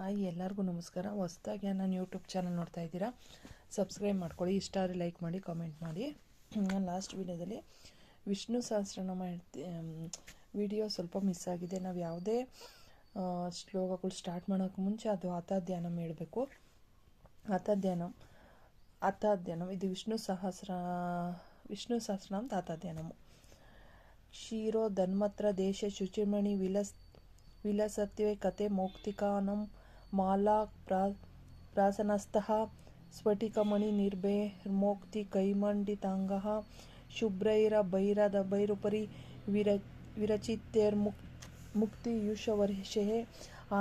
Hi ಎಲ್ಲರಿಗೂ ನಮಸ್ಕಾರ. ಹೊಸದಾಗಿ ನಾನು ಯೂಟ್ಯೂಬ್ ಚಾನಲ್ ನೋಡ್ತಾ ಇದ್ದೀರಾ, ಸಬ್ಸ್ಕ್ರೈಬ್ ಮಾಡ್ಕೊಳ್ಳಿ, ಇಷ್ಟ ಆದರೆ ಲೈಕ್ ಮಾಡಿ, ಕಾಮೆಂಟ್ ಮಾಡಿ. ನಾನು ಲಾಸ್ಟ್ ವಿಡಿಯೋದಲ್ಲಿ ವಿಷ್ಣು ಸಹಸ್ರನಾಮ ವಿಡಿಯೋ ಸ್ವಲ್ಪ ಮಿಸ್ ಆಗಿದೆ. ನಾವು ಯಾವುದೇ ಶ್ಲೋಕಗಳು ಸ್ಟಾರ್ಟ್ ಮಾಡೋಕ್ಕೆ ಮುಂಚೆ ಅದು ಅಥಾಧ್ಯಾನಂ ಹೇಳಬೇಕು. ಅಥಾಧ್ಯಾನಂ ಇದು ವಿಷ್ಣು ಸಹಸ್ರನಾಮದ ಅಥಾಧ್ಯಾನಮು. ಕ್ಷೀರೋ ಧನ್ಮತ್ರ ದೇಶ ಶುಚಿಮಣಿ ವಿಲಸತ್ವೇ ಕತೆ ಮೌಕ್ತಿಕಾನಂ ಮಾಲಾ ಪ್ರಾಸನಸ್ಥಃ ಸ್ಫಟಿಕಮಣಿ ನಿರ್ಭೈರ್ಮೋಕ್ತಿ ಕೈಮಂಡಿತಾಂಗಃ ಶುಭ್ರೈರಭೈರುಪರಿ ವಿರಚಿತೈರ್ಮುಕ್ತಿಯುಷವರ್ಷೇ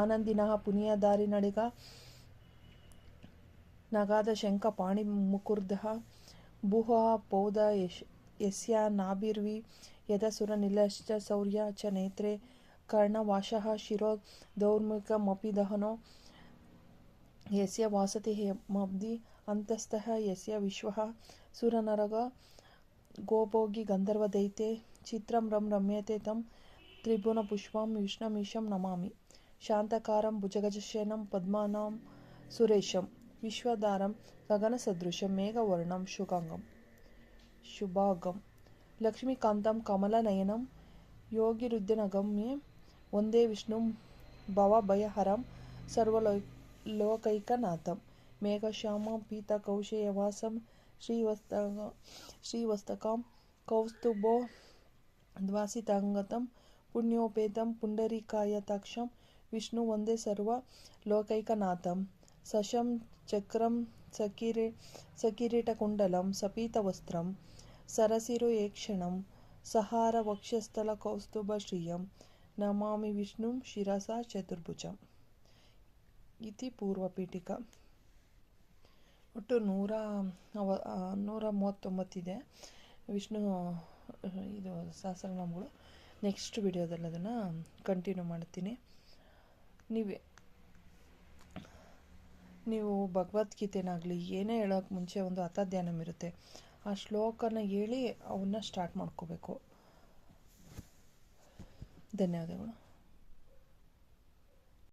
ಆನಂದಿನಃ ಪುಣ್ಯಧಾರಿಣಡಿಗ ನಗಾದ ಶಂಖ ಪಾಣಿಮುಕುರ್ದಃ ಭೂಃ ಪೌದ ಯಸ್ಯ ನಾಭಿರ್ವಿ ಯದಸುರ ನಿಲಶ್ಚ ಶೌರ್ಯ ಚ ನೇತ್ರೆ ಕರ್ಣವಾಶಃ ಶಿರೋ ದೌರ್ಮುಖಮಪಿ ದಹನೋ ಯಸ್ಯ ವಾಸತಿ ಹೇಮಬ್ಧಿ ಅಂತಸ್ಥಃ ಯಸ್ಯ ವಿಶ್ವಃ ಸುರನರಗ ಗೋಭೋಗಿ ಗಂಧರ್ವ ದೈತೆ ಚಿತ್ರಂ ರಮ್ಯತೆ ತಂ ತ್ರಿಭುವನಪುಷ್ಪಂ ವಿಷ್ಣುಮೀಶಂ ನಮಾಮಿ. ಶಾಂತಕಾರಂ ಭುಜಗಶಯನಂ ಪದ್ಮನಾಭಂ ಸುರೇಶಂ ವಿಶ್ವಧಾರಂ ಗಗನಸದೃಶಂ ಮೇಘವರ್ಣಂ ಶುಭಾಂಗಂ ಲಕ್ಷ್ಮೀಕಾಂತಂ ಕಮಲನಯನಂ ಯೋಗಿರುದ್ಯನಗಮ್ಯೆ ವಂದೇ ವಿಷ್ಣುಂ ಭವಭಯಹರಂ ಸರ್ವಲೋಕೈಕನಾಥಂ ಮೇಘಶ್ಯಾಮಂ ಪೀತಕೌಶೇಯವಾಸಂ ಶ್ರೀವಸ್ತಕಾಂ ಕೌಸ್ತುಭೋದ್ವಾಸಿತಾಂಗತಂ ಪುಣ್ಯೋಪೇತಂ ಪುಂಡರೀಕಾಯತಾಕ್ಷಂ ವಿಷ್ಣು ವಂದೇ ಸರ್ವಲೋಕೈಕನಾಥಂ ಸಶಂ ಚಕ್ರಂ ಸಕಿರೀಟಕುಂಡಲಂ ಸಪೀತವಸ್ತ್ರಂ ಸರಸಿರುಯೇಕ್ಷಣಂ ಸಹಾರ ವಕ್ಷಸ್ಥಲ ಕೌಸ್ತುಭ ಶ್ರಿಯಂ ನಮಾಮಿ ವಿಷ್ಣುಂ ಶಿರಸಾ ಚತುರ್ಭುಜಂ. ಇತಿ ಪೂರ್ವಪೀಠಿಕಾ. ಒಟ್ಟು 139 ಇದೆ ವಿಷ್ಣು ಇದು ಸಹಸ್ರನಾಮಗಳು. ನೆಕ್ಸ್ಟ್ ವಿಡಿಯೋದಲ್ಲಿ ಅದನ್ನು ಕಂಟಿನ್ಯೂ ಮಾಡ್ತೀನಿ. ನೀವು ಭಗವದ್ಗೀತೆನಾಗಲಿ ಏನೇ ಹೇಳೋಕ್ಕೆ ಮುಂಚೆ ಒಂದು ಅಥಾಧ್ಯಾನಂ ಇರುತ್ತೆ, ಆ ಶ್ಲೋಕನ ಹೇಳಿ ಅವನ್ನ ಸ್ಟಾರ್ಟ್ ಮಾಡ್ಕೋಬೇಕು. ಧನ್ಯವಾದಗಳು.